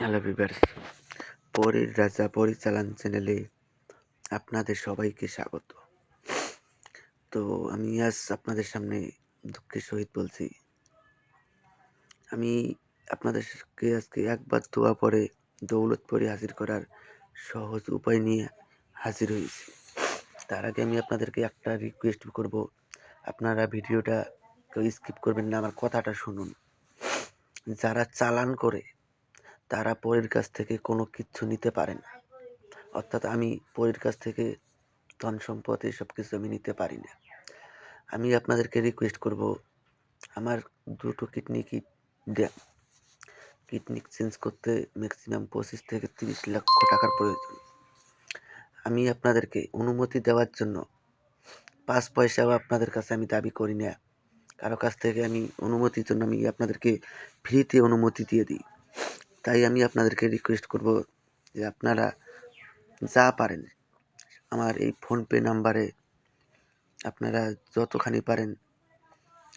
Hello viewers, পরীর রাজা পরিচালন চ্যানেলে আপনাদের সবাইকে স্বাগত। তো আমি আজ আপনাদের সামনে দুঃখের সহিত বলছি, আমি আপনাদেরকে আজকে একবার দোয়া পড়ে দৌলতপুরে হাজির করার সহজ উপায় নিয়ে হাজির হয়েছি। তার আগে আমি আপনাদেরকে একটা রিকোয়েস্ট করব, আপনারা ভিডিওটা কেউ স্কিপ করবেন না, আমার কথাটা শুনুন। যারা চালান করে তারা পরীর কাছ থেকে কোনো কিচ্ছু নিতে পারে না, অর্থাৎ আমি পরীর কাছ থেকে ধন সম্পদ এসব কিছু আমি নিতে পারি না। আমি আপনাদেরকে রিকোয়েস্ট করব, আমার দুটো কিডনি দেন। কিডনি চেঞ্জ করতে ম্যাক্সিমাম 25 থেকে 30 লক্ষ টাকার প্রয়োজন। আমি আপনাদেরকে অনুমতি দেওয়ার জন্য 5 পয়সাও আপনাদের কাছে আমি দাবি করি না। কারো কাছ থেকে আমি অনুমতির জন্য আমি আপনাদেরকে ফ্রিতে অনুমতি দিয়ে দিই। তাই আমি আপনাদেরকে রিকোয়েস্ট করব যে আপনারা যা পারেন আমার এই ফোনপে নাম্বারে আপনারা যতখানি পারেন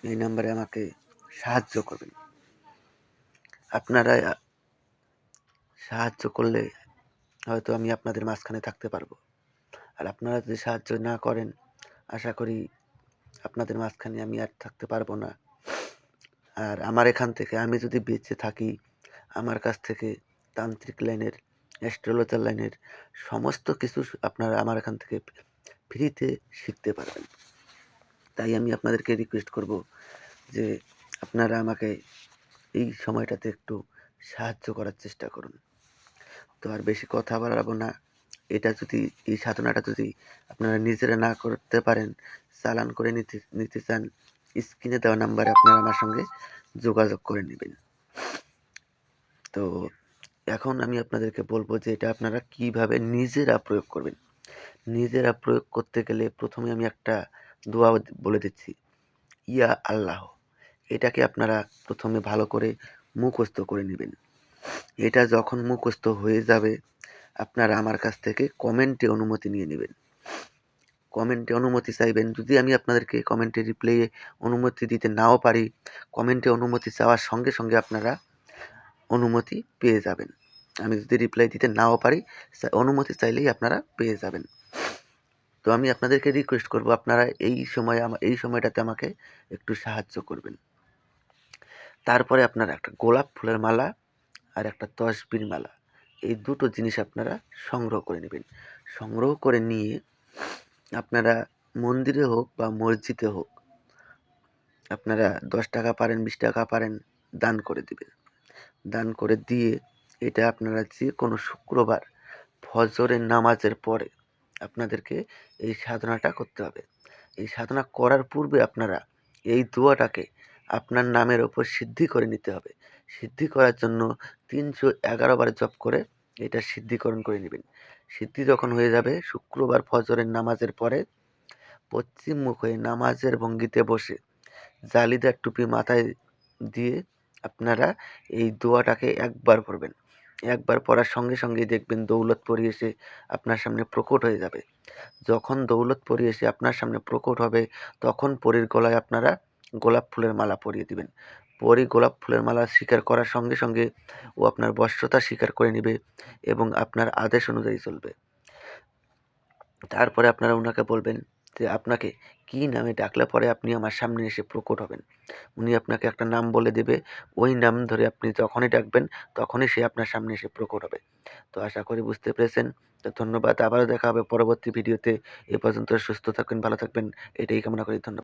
এই নাম্বারে আমাকে সাহায্য করবেন। আপনারা সাহায্য করলে হয়তো আমি আপনাদের মাঝখানে থাকতে পারবো, আর আপনারা যদি সাহায্য না করেন আশা করি আপনাদের মাঝখানে আমি আর থাকতে পারবো না। আর আমার এখান থেকে আমি যদি বেঁচে থাকি, আমার কাছ থেকে তান্ত্রিক লাইনের, অ্যাস্ট্রোলজার লাইনের সমস্ত কিছু আপনারা আমার এখান থেকে ফ্রিতে শিখতে পারবেন। তাই আমি আপনাদেরকে রিকোয়েস্ট করব যে আপনারা আমাকে এই সময়টাতে একটু সাহায্য করার চেষ্টা করুন। তো আর বেশি কথা বাড়াবো না। এই সাধনাটা যদি আপনারা নিজেরা না করতে পারেন, চালান করে নিতে চান, স্ক্রিনে দেওয়া নাম্বারে আপনারা আমার সঙ্গে যোগাযোগ করে নেবেন। তো এখন আমি আপনাদেরকে বলবো যে এটা আপনারা কিভাবে নিজেরা প্রয়োগ করবেন। নিজেরা প্রয়োগ করতে গেলে প্রথমে আমি একটা দোয়া বলে দিচ্ছি, ইয়া আল্লাহ। এটাকে আপনারা প্রথমে ভালো করে মুখস্থ করে নেবেন। এটা যখন মুখস্থ হয়ে যাবে আপনারা আমার কাছ থেকে কমেন্টে অনুমতি নিয়ে নেবেন। কমেন্টে অনুমতি চাইবেন। যদি আমি আপনাদেরকে কমেন্টে রিপ্লাইয়ে অনুমতি দিতে নাও পারি, কমেন্টে অনুমতি চাওয়ার সঙ্গে সঙ্গে আপনারা অনুমতি পেয়ে যাবেন। আমি যদি রিপ্লাই দিতে নাও পারি, অনুমতি চাইলেই আপনারা পেয়ে যাবেন। তো আমি আপনাদেরকে রিকোয়েস্ট করব আপনারা এই সময়টাতে আমাকে একটু সাহায্য করবেন। তারপরে আপনারা একটা গোলাপ ফুলের মালা আর একটা তসবির মালা, এই দুটো জিনিস আপনারা সংগ্রহ করে নেবেন। সংগ্রহ করে নিয়ে আপনারা মন্দিরে হোক বা মসজিদে হোক, আপনারা 10 টাকা পারেন, 20 টাকা পারেন, দান করে দিবেন। দান করে দিয়ে এটা আপনারা যে কোনো শুক্রবার ফজরের নামাজের পরে আপনাদেরকে এই সাধনাটা করতে হবে। এই সাধনা করার পূর্বে আপনারা এই দোয়াটাকে আপনার নামের ওপর সিদ্ধি করে নিতে হবে। সিদ্ধি করার জন্য 311 বার জপ করে এটা সিদ্ধিকরণ করে নেবেন। সিদ্ধি যখন হয়ে যাবে, শুক্রবার ফজরের নামাজের পরে পশ্চিম মুখ হয়ে নামাজের ভঙ্গিতে বসে জালিদার টুপি মাথায় দিয়ে আপনারা এই দোয়াটাকে একবার পড়বেন। একবার পড়ার সঙ্গে সঙ্গেই দেখবেন দৌলতপুরি এসে আপনার সামনে প্রকট হয়ে যাবে। যখন দৌলতপুরি এসে আপনার সামনে প্রকট হবে তখন পরীর গলায় আপনারা গোলাপ ফুলের মালা পরিয়ে দিবেন। পরী গোলাপ ফুলের মালা স্বীকার করার সঙ্গে সঙ্গে ও আপনার বশ্যতা স্বীকার করে নেবে এবং আপনার আদেশ অনুযায়ী চলবে। তারপরে আপনারা ওনাকে বলবেন যে আপনাকে কি নামে ডাকলে পরে আপনি আমার সামনে এসে প্রকট হবেন। উনি আপনাকে একটা নাম বলে দেবে, ওই নাম ধরে আপনি যখনই ডাকবেন তখনই সে আপনার সামনে এসে প্রকট হবে। তো আশা করি বুঝতে পেরেছেন। তো ধন্যবাদ, আবারও দেখা হবে পরবর্তী ভিডিওতে। এ পর্যন্ত সুস্থ থাকবেন, ভালো থাকবেন, এটাই কামনা করি। ধন্যবাদ।